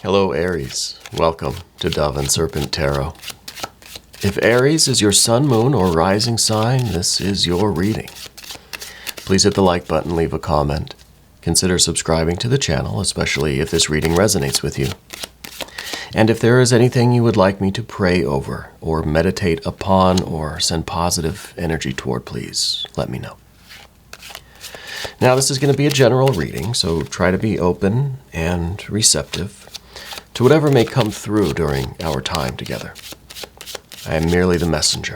Hello, Aries. Welcome to Dove and Serpent Tarot. If Aries is your sun, moon, or rising sign, this is your reading. Please hit the like button, leave a comment. Consider subscribing to the channel, especially if this reading resonates with you. And if there is anything you would like me to pray over, or meditate upon, or send positive energy toward, please let me know. Now, this is going to be a general reading, so try to be open and receptive to whatever may come through during our time together. I am merely the messenger.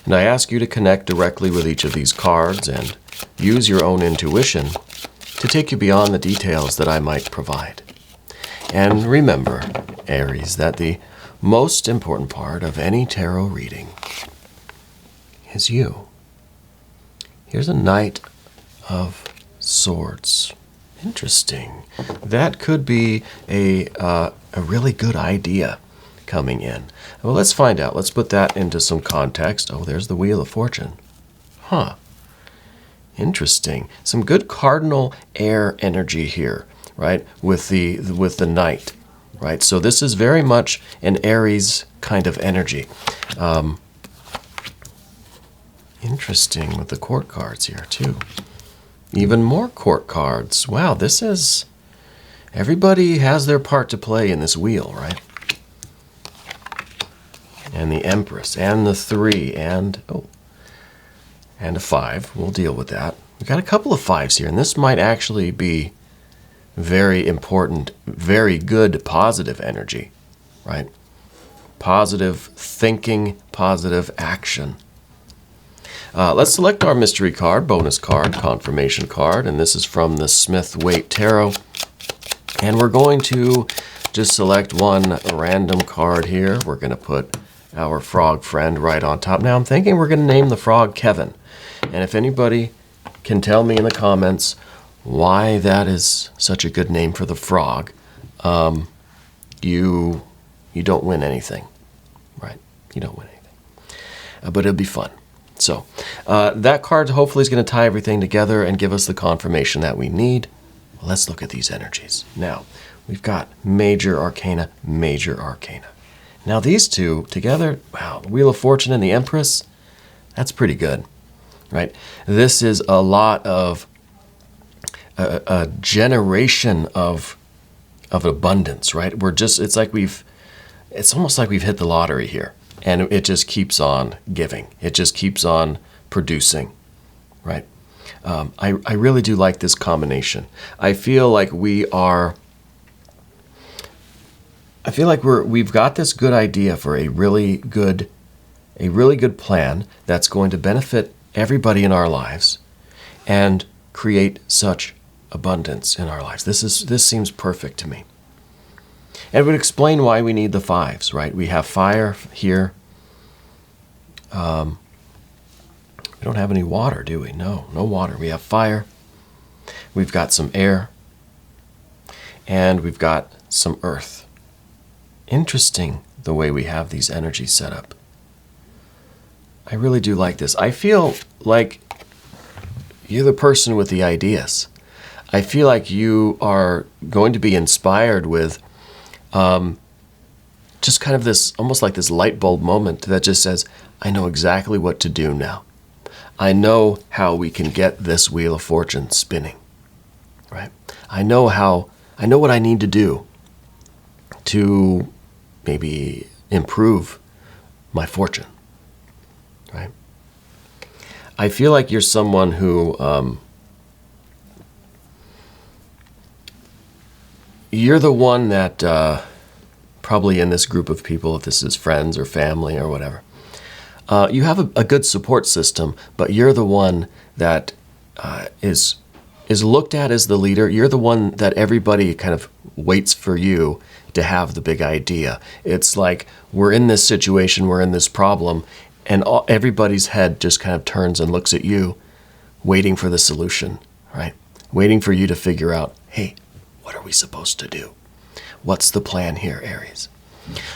And I ask you to connect directly with each of these cards and use your own intuition to take you beyond the details that I might provide. And remember, Aries, that the most important part of any tarot reading is you. Here's a Knight of Swords. Interesting. That could be a really good idea coming in. Well, let's find out. Let's put that into some context. Oh, there's the Wheel of Fortune. Huh. Interesting. Some good cardinal air energy here, right? With the Knight, right? So this is very much an Aries kind of energy. Interesting with the court cards here too. Even more court cards. Wow, this is... Everybody has their part to play in this wheel, right? And the Empress, and the 3, and a 5. We'll deal with that. We've got a couple of 5s here, and this might actually be very important, very good, positive energy, right? Positive thinking, positive action. Let's select our mystery card, bonus card, confirmation card, and this is from the Smith-Waite Tarot. And we're going to just select one random card here. We're going to put our frog friend right on top. Now I'm thinking we're going to name the frog Kevin. And if anybody can tell me in the comments why that is such a good name for the frog, you don't win anything, right? You don't win anything. But it'll be fun. So that card hopefully is going to tie everything together and give us the confirmation that we need. Let's look at these energies. Now, we've got major arcana, major arcana. Now these two together, wow, the Wheel of Fortune and the Empress, that's pretty good, right? This is a lot of a generation of abundance, right? It's almost like we've hit the lottery here. And it just keeps on giving. It just keeps on producing, right? I really do like this combination. I feel like we've got this good idea for a really good plan that's going to benefit everybody in our lives and create such abundance in our lives. This seems perfect to me. And it would explain why we need the 5s, right? We have fire here. We don't have any water, do we? No water. We have fire. We've got some air. And we've got some earth. Interesting the way we have these energies set up. I really do like this. I feel like you're the person with the ideas. I feel like you are going to be inspired with just kind of this, almost like this light bulb moment that just says, I know exactly what to do now. I know how we can get this Wheel of Fortune spinning, right? I know what I need to do to maybe improve my fortune, right? I feel like you're someone who, you're the one that probably in this group of people, if this is friends or family or whatever, you have a good support system, but you're the one that is looked at as the leader. You're the one that everybody kind of waits for you to have the big idea. It's like we're in this situation, we're in this problem, and everybody's head just kind of turns and looks at you, waiting for the solution, right? Waiting for you to figure out, hey, what are we supposed to do? What's the plan here, Aries?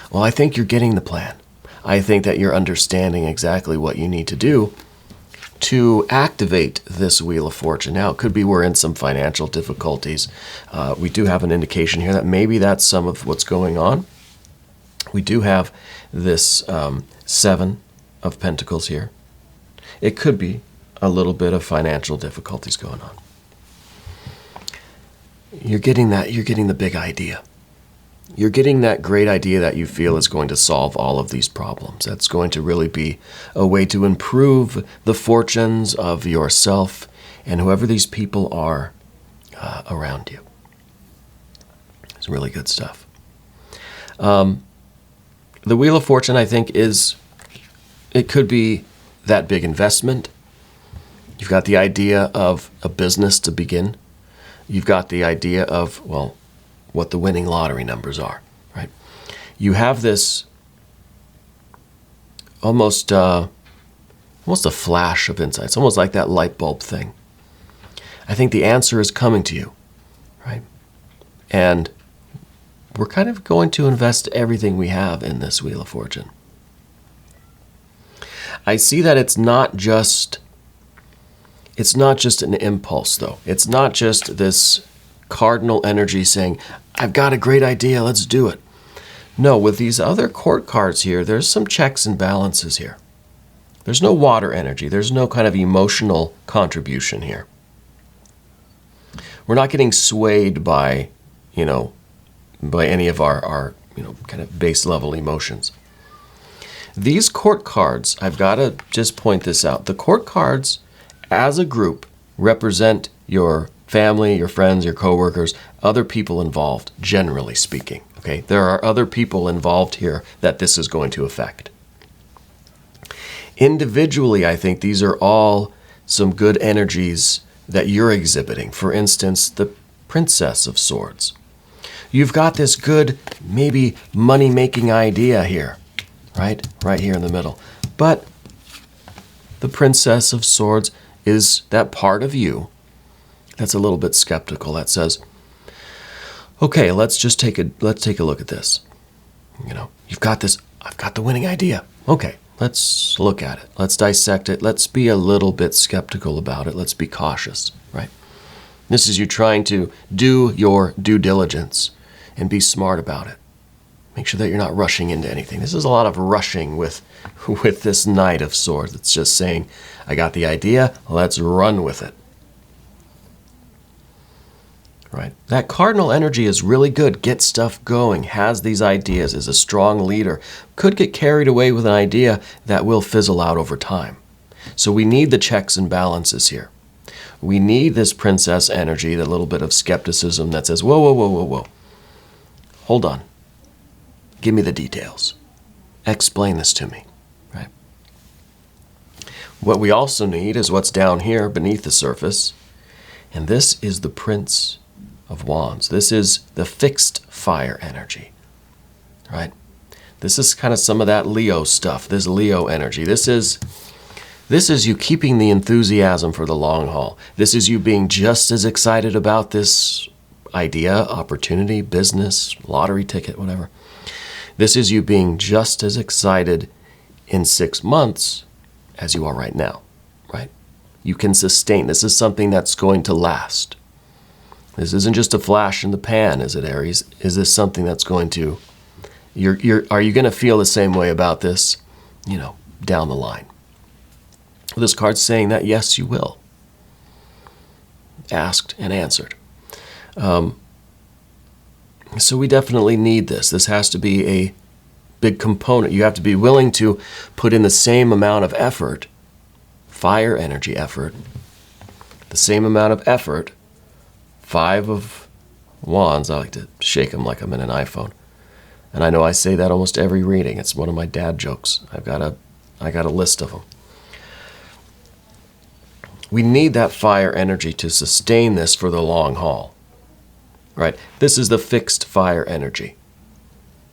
Well, I think you're getting the plan. I think that you're understanding exactly what you need to do to activate this Wheel of Fortune. Now, it could be we're in some financial difficulties. We do have an indication here that maybe that's some of what's going on. We do have this Seven of Pentacles here. It could be a little bit of financial difficulties going on. You're getting the big idea. You're getting that great idea that you feel is going to solve all of these problems. That's going to really be a way to improve the fortunes of yourself and whoever these people are around you. It's really good stuff. The Wheel of Fortune, I think, it could be that big investment. You've got the idea of a business to begin. You've got the idea of, well, what the winning lottery numbers are, right? You have this almost a flash of insight. It's almost like that light bulb thing. I think the answer is coming to you, right? And we're kind of going to invest everything we have in this Wheel of Fortune. I see that it's not just an impulse, though. It's not just this cardinal energy saying, I've got a great idea, let's do it. No, with these other court cards here, there's some checks and balances here. There's no water energy. There's no kind of emotional contribution here. We're not getting swayed by any of our kind of base level emotions. These court cards, I've got to just point this out. The court cards, as a group, represent your family, your friends, your coworkers, other people involved, generally speaking. Okay, there are other people involved here that this is going to affect. Individually, I think these are all some good energies that you're exhibiting. For instance, the Princess of Swords. You've got this good, maybe money-making idea here, right? Right here in the middle. But the Princess of Swords is that part of you that's a little bit skeptical, that says, okay, let's take a look at this. You've got this, I've got the winning idea. Okay, let's look at it. Let's dissect it. Let's be a little bit skeptical about it. Let's be cautious, right? This is you trying to do your due diligence and be smart about it. Make sure that you're not rushing into anything. This is a lot of rushing with this Knight of Swords. It's just saying, I got the idea, let's run with it. Right? That cardinal energy is really good. Get stuff going, has these ideas, is a strong leader. Could get carried away with an idea that will fizzle out over time. So we need the checks and balances here. We need this princess energy, the little bit of skepticism that says, whoa, whoa, whoa, whoa, whoa. Hold on. Give me the details. Explain this to me. Right? What we also need is what's down here beneath the surface. And this is the Prince of Wands. This is the fixed fire energy, right? This is kind of some of that Leo stuff, this Leo energy. This is you keeping the enthusiasm for the long haul. This is you being just as excited about this idea, opportunity, business, lottery ticket, whatever. This is you being just as excited in 6 months as you are right now, right? You can sustain. This is something that's going to last. This isn't just a flash in the pan, is it, Aries? Is this something that's going to, are you going to feel the same way about this, down the line? Well, this card's saying that, yes, you will. Asked and answered. So we definitely need this. This has to be a big component. You have to be willing to put in the same amount of effort, fire energy effort, the same amount of effort. 5 of Wands, I like to shake them like I'm in an iPhone. And I know I say that almost every reading. It's one of my dad jokes. I got a list of them. We need that fire energy to sustain this for the long haul. Right? This is the fixed fire energy.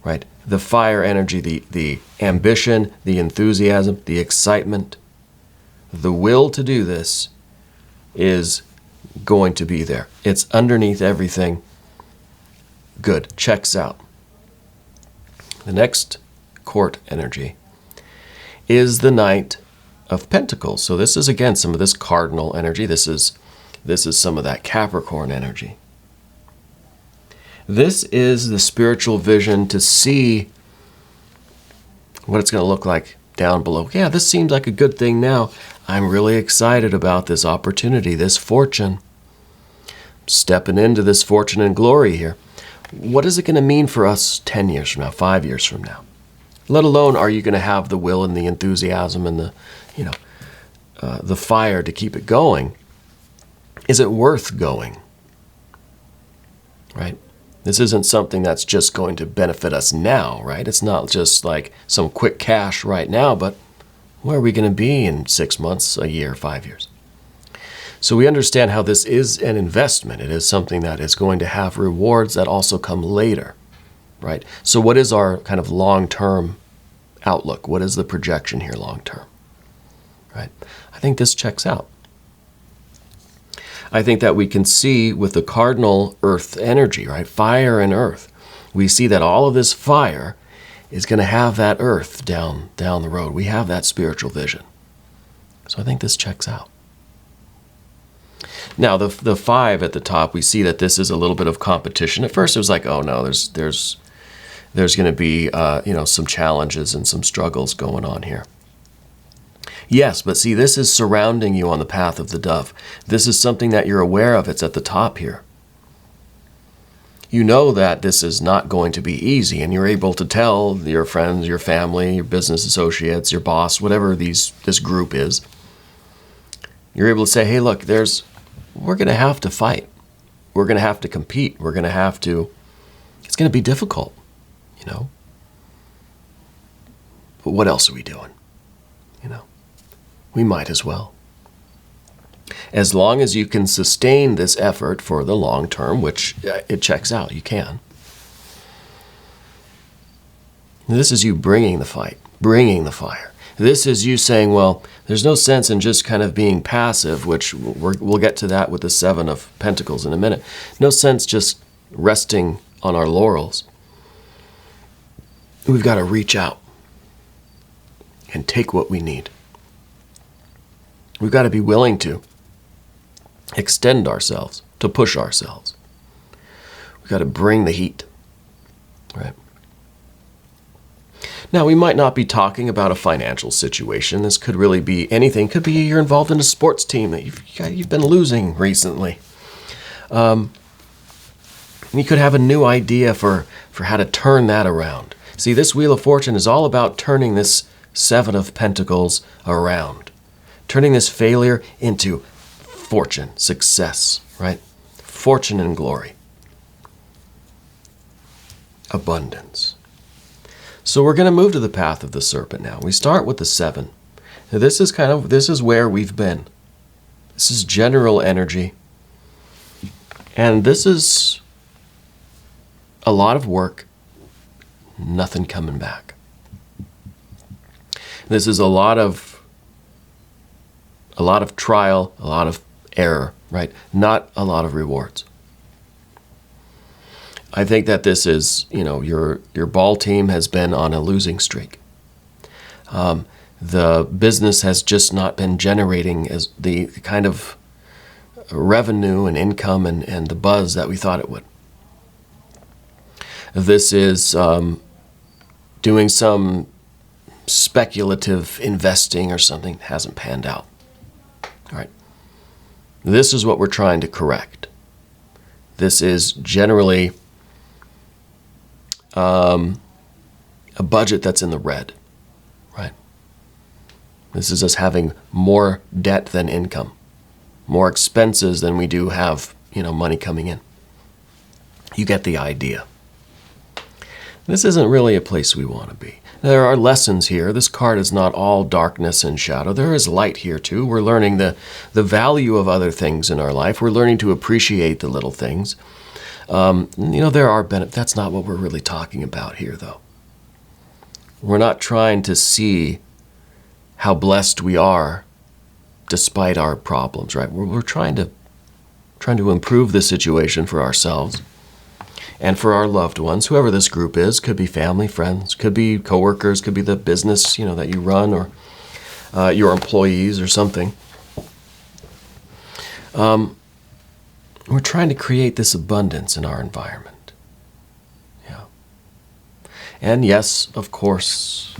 Right? The fire energy, the ambition, the enthusiasm, the excitement, the will to do this is going to be there. It's underneath everything. Good. Checks out. The next court energy is the Knight of Pentacles. So this is, again, some of this cardinal energy. This is some of that Capricorn energy. This is the spiritual vision to see what it's going to look like down below. Yeah, this seems like a good thing now. I'm really excited about this opportunity, this fortune. Stepping into this fortune and glory here. What is it going to mean for us 10 years from now, 5 years from now? Let alone, are you going to have the will and the enthusiasm and the fire to keep it going? Is it worth going? Right? This isn't something that's just going to benefit us now, right? It's not just like some quick cash right now, but where are we going to be in 6 months, a year, 5 years? So we understand how this is an investment. It is something that is going to have rewards that also come later, right? So what is our kind of long-term outlook? What is the projection here long-term, right? I think this checks out. I think that we can see with the cardinal earth energy, right? Fire and earth. We see that all of this fire is going to have that earth down the road. We have that spiritual vision. So I think this checks out. Now, the 5 at the top, we see that this is a little bit of competition. At first, it was like, oh no, there's going to be some challenges and some struggles going on here. Yes, but see, this is surrounding you on the path of the dove. This is something that you're aware of. It's at the top here. You know that this is not going to be easy, and you're able to tell your friends, your family, your business associates, your boss, whatever this group is. You're able to say, hey, look, we're going to have to fight. We're going to have to compete. It's going to be difficult, But what else are we doing? We might as well. As long as you can sustain this effort for the long term, which it checks out, you can. This is you bringing the fight, bringing the fire. This is you saying, well, there's no sense in just kind of being passive, which we'll get to that with the 7 of Pentacles in a minute. No sense just resting on our laurels. We've got to reach out and take what we need. We've got to be willing to extend ourselves, to push ourselves. We've got to bring the heat, right? Now, we might not be talking about a financial situation. This could really be anything. Could be you're involved in a sports team that you've been losing recently. You could have a new idea for how to turn that around. See, this Wheel of Fortune is all about turning this 7 of Pentacles around. Turning this failure into fortune, success, right? Fortune and glory. Abundance. So we're going to move to the path of the serpent now. We start with the 7. Now this is where we've been. This is general energy. And this is a lot of work, nothing coming back. This is a lot of trial, a lot of error, right? Not a lot of rewards. I think that this is, your ball team has been on a losing streak. The business has just not been generating as the kind of revenue and income and the buzz that we thought it would. This is doing some speculative investing or something that hasn't panned out. All right. This is what we're trying to correct. This is generally a budget that's in the red, right? This is us having more debt than income, more expenses than we do have, money coming in. You get the idea. This isn't really a place we want to be. There are lessons here. This card is not all darkness and shadow. There is light here too. We're learning the value of other things in our life. We're learning to appreciate the little things. There are benefits. That's not what we're really talking about here, though. We're not trying to see how blessed we are despite our problems, right? We're trying to improve the situation for ourselves and for our loved ones, whoever this group is. Could be family, friends, could be coworkers, could be the business, that you run, or your employees or something. We're trying to create this abundance in our environment. Yeah. And yes, of course,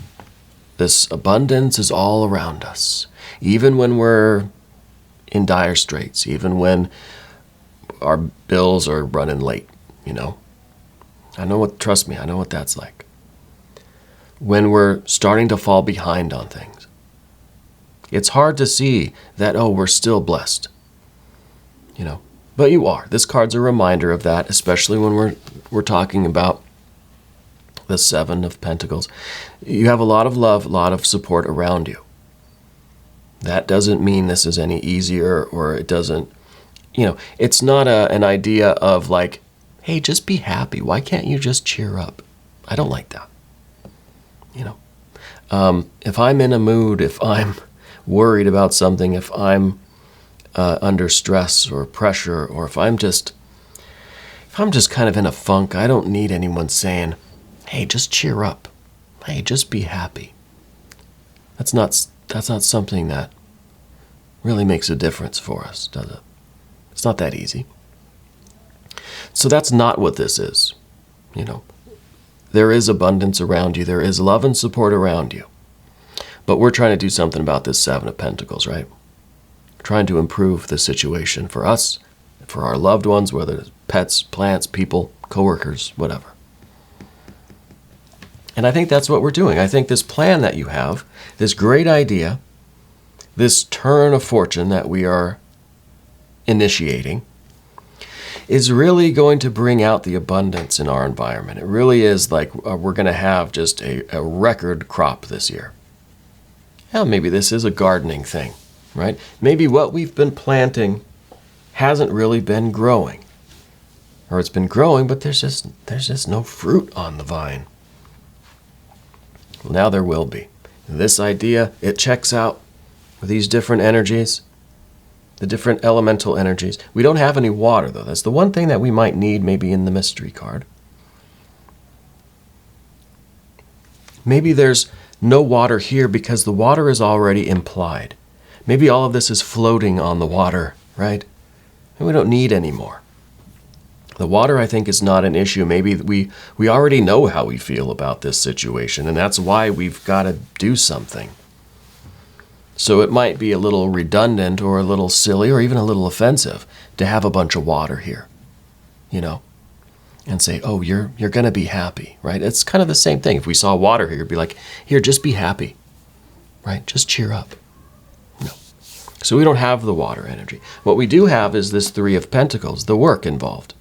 this abundance is all around us. Even when we're in dire straits, even when our bills are running late, trust me, I know what that's like. When we're starting to fall behind on things, it's hard to see that, we're still blessed. But you are. This card's a reminder of that, especially when we're talking about the Seven of Pentacles. You have a lot of love, a lot of support around you. That doesn't mean this is any easier, or it doesn't, it's not an idea of like, hey, just be happy. Why can't you just cheer up? I don't like that. If I'm in a mood, if I'm worried about something, if I'm under stress or pressure, or if I'm just kind of in a funk, I don't need anyone saying, hey, just cheer up. Hey, just be happy. That's not something that really makes a difference for us, does it? It's not that easy. So that's not what this is. There is abundance around you. There is love and support around you. But we're trying to do something about this Seven of Pentacles, right? Trying to improve the situation for us, for our loved ones, whether it's pets, plants, people, coworkers, whatever. And I think that's what we're doing. I think this plan that you have, this great idea, this turn of fortune that we are initiating, is really going to bring out the abundance in our environment. It really is like we're going to have just a record crop this year. Yeah, maybe this is a gardening thing, right? Maybe what we've been planting hasn't really been growing. Or it's been growing, but there's just no fruit on the vine. Well, now there will be. This idea, it checks out with these different energies, the different elemental energies. We don't have any water, though. That's the one thing that we might need maybe in the mystery card. Maybe there's no water here because the water is already implied. Maybe all of this is floating on the water, right? And we don't need any more. The water, I think, is not an issue. Maybe we already know how we feel about this situation, and that's why we've got to do something. So it might be a little redundant or a little silly or even a little offensive to have a bunch of water here, and say, oh, you're going to be happy, right? It's kind of the same thing. If we saw water here, it'd be like, here, just be happy, right? Just cheer up. No. So we don't have the water energy. What we do have is this Three of Pentacles, the work involved.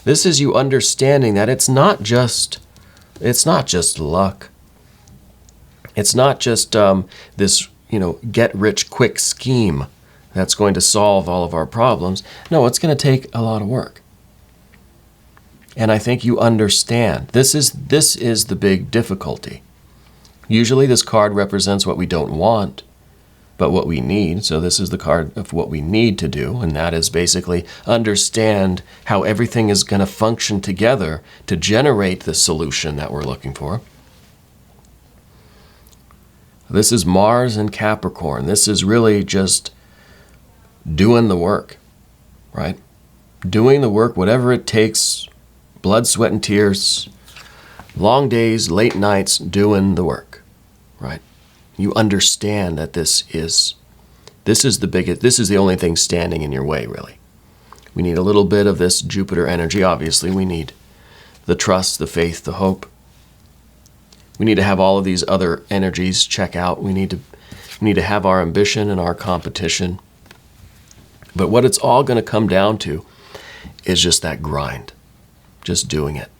This is you understanding that it's not just luck. It's not just this, get rich quick scheme that's going to solve all of our problems. No, it's going to take a lot of work. And I think you understand. This is the big difficulty. Usually this card represents what we don't want, but what we need. So this is the card of what we need to do, and that is basically understand how everything is going to function together to generate the solution that we're looking for. This is Mars and Capricorn. This is really just doing the work, right? Doing the work, whatever it takes, blood, sweat, and tears, long days, late nights, doing the work, right? You understand that this is the only thing standing in your way, really. We need a little bit of this Jupiter energy. Obviously, we need the trust, the faith, the hope. We need to have all of these other energies check out. We need to have our ambition and our competition. But what it's all going to come down to is just that grind, just doing it,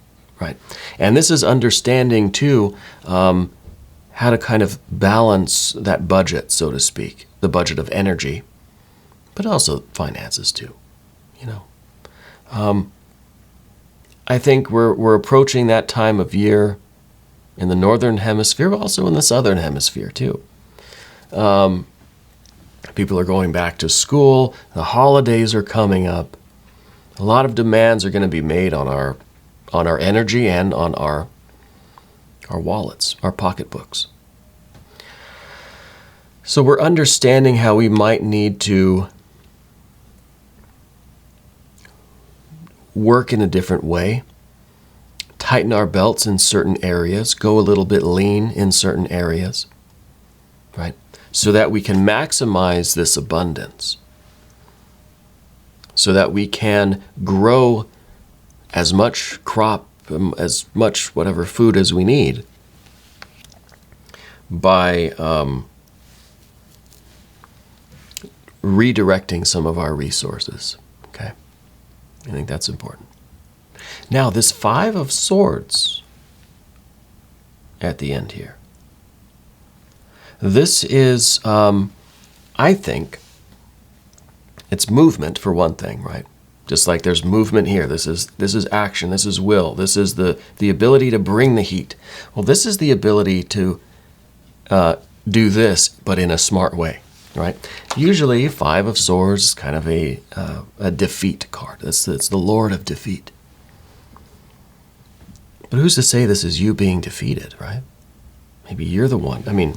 right? And this is understanding, too, how to kind of balance that budget, so to speak, the budget of energy, but also finances, too, I think we're approaching that time of year in the northern hemisphere, but also in the southern hemisphere, too. People are going back to school. The holidays are coming up. A lot of demands are going to be made on our energy and on our wallets, our pocketbooks. So we're understanding how we might need to work in a different way, tighten our belts in certain areas, go a little bit lean in certain areas, right? So that we can maximize this abundance, so that we can grow as much crop, as much whatever food as we need by redirecting some of our resources, okay? I think that's important. Now, this 5 of Swords at the end here. This is, I think, it's movement for one thing, right? Just like there's movement here. This is action. This is will. This is the ability to bring the heat. Well, this is the ability to do this, but in a smart way, right? Usually, 5 of Swords is kind of a defeat card. It's the Lord of Defeat. But who's to say this is you being defeated, right? Maybe you're the one. I mean,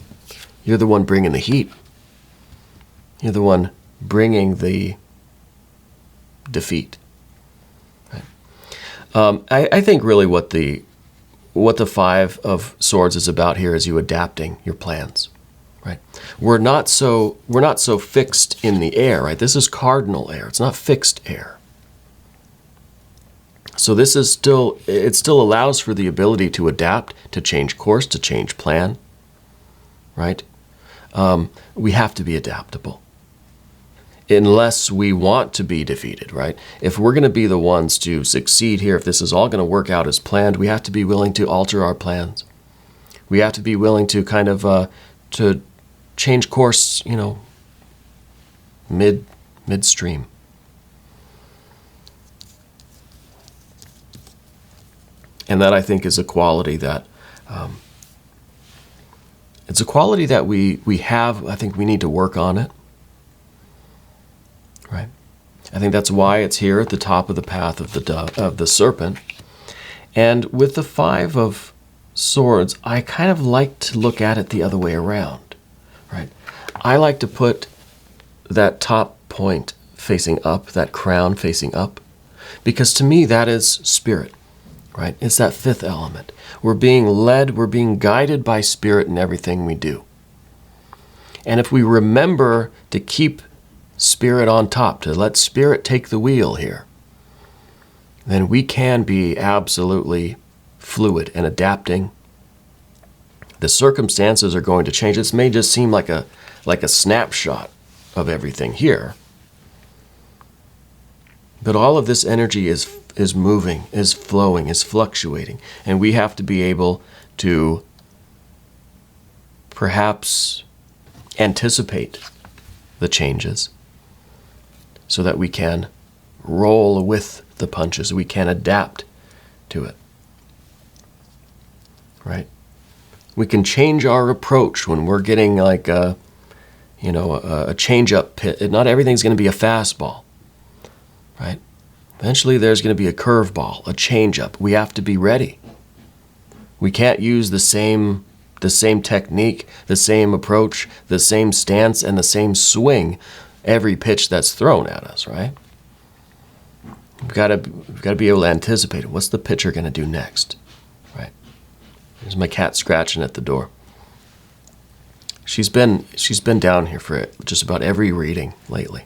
you're the one bringing the heat. You're the one bringing the defeat. Right? I think really what the 5 of Swords is about here is you adapting your plans. Right? We're not so fixed in the air, right? This is cardinal air. It's not fixed air. So this is it still allows for the ability to adapt, to change course, to change plan, right? We have to be adaptable unless we want to be defeated, right? If we're going to be the ones to succeed here, if this is all going to work out as planned, we have to be willing to alter our plans. We have to be willing to kind of to change course, you know, midstream. And that, I think, is a quality that it's a quality that we have. I think we need to work on it, right? I think that's why it's here at the top of the path of the serpent. And with the 5 of Swords, I kind of like to look at it the other way around, right? I like to put that top point facing up, that crown facing up, because to me that is spirit. Right? It's that 5th element. We're being led, we're being guided by spirit in everything we do. And if we remember to keep spirit on top, to let spirit take the wheel here, then we can be absolutely fluid and adapting. The circumstances are going to change. This may just seem like a snapshot of everything here. But all of this energy is moving, is flowing, is fluctuating. And we have to be able to perhaps anticipate the changes so that we can roll with the punches. We can adapt to it. Right? We can change our approach when we're getting like a change-up pit. Not everything's going to be a fastball. Right? Eventually there's going to be a curveball, a change-up. We have to be ready. We can't use the same technique, the same approach, the same stance, and the same swing every pitch that's thrown at us, right? We've got to be able to anticipate what's the pitcher going to do next, right? There's my cat scratching at the door. She's been down here for just about every reading lately.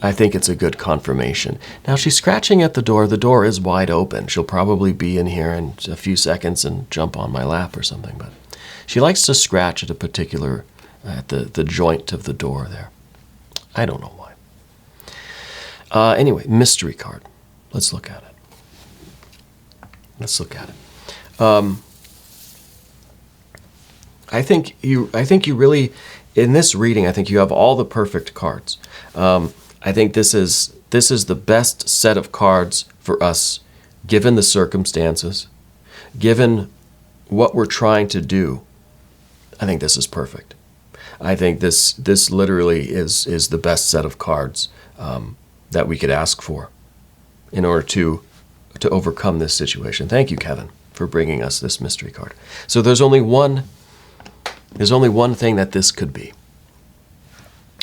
I think it's a good confirmation. Now she's scratching at the door. The door is wide open. She'll probably be in here in a few seconds and jump on my lap or something. But she likes to scratch at a particular, at the joint of the door there. I don't know why. Anyway, mystery card. Let's look at it. I think you really, in this reading, I think you have all the perfect cards. I think this is the best set of cards for us, given the circumstances, given what we're trying to do. I think this is perfect. I think this literally is the best set of cards that we could ask for in order to overcome this situation. Thank you, Kevin, for bringing us this mystery card. So there's only one There's only one thing that this could be.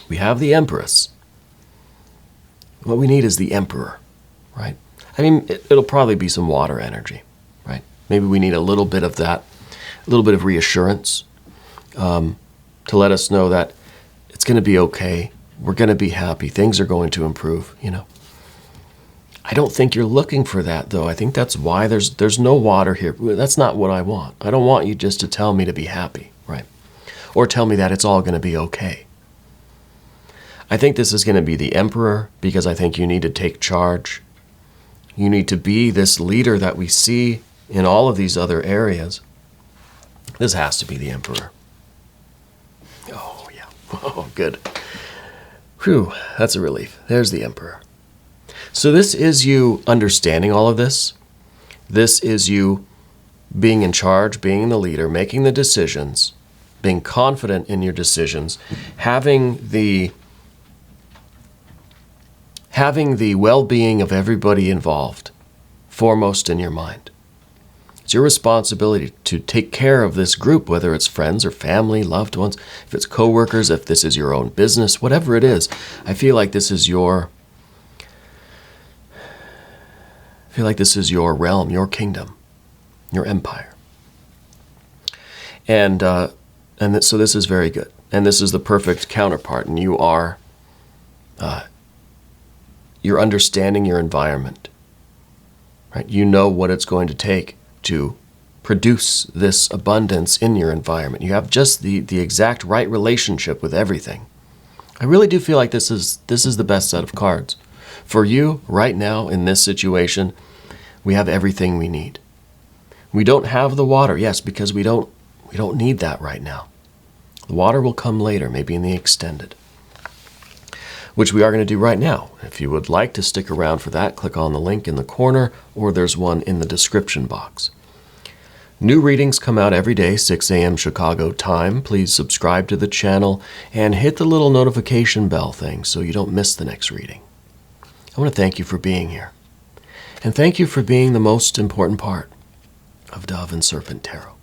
We have the Empress. What we need is the Emperor, right? I mean, it'll probably be some water energy, right? Maybe we need a little bit of that, a little bit of reassurance to let us know that it's going to be okay. We're going to be happy. Things are going to improve, you know. I don't think you're looking for that, though. I think that's why there's no water here. That's not what I want. I don't want you just to tell me to be happy, right? Or tell me that it's all going to be okay. I think this is going to be the Emperor because I think you need to take charge. You need to be this leader that we see in all of these other areas. This has to be the Emperor. Oh, yeah. Oh, good. Whew, that's a relief. There's the Emperor. So this is you understanding all of this. This is you being in charge, being the leader, making the decisions, being confident in your decisions, having the well-being of everybody involved foremost in your mind. It's your responsibility to take care of this group, whether it's friends or family, loved ones, if it's coworkers, if this is your own business, whatever it is. I feel like this is your realm, your kingdom, your empire. And so this is very good. And this is the perfect counterpart. And you're understanding your environment, right? You know what it's going to take to produce this abundance in your environment. You have just the exact right relationship with everything. I really do feel like this is the best set of cards. For you, right now, in this situation, we have everything we need. We don't have the water, yes, because we don't need that right now. The water will come later, maybe in the extended, which we are going to do right now. If you would like to stick around for that, click on the link in the corner, or there's one in the description box. New readings come out every day, 6 a.m. Chicago time. Please subscribe to the channel and hit the little notification bell thing so you don't miss the next reading. I want to thank you for being here. And thank you for being the most important part of Dove and Serpent Tarot.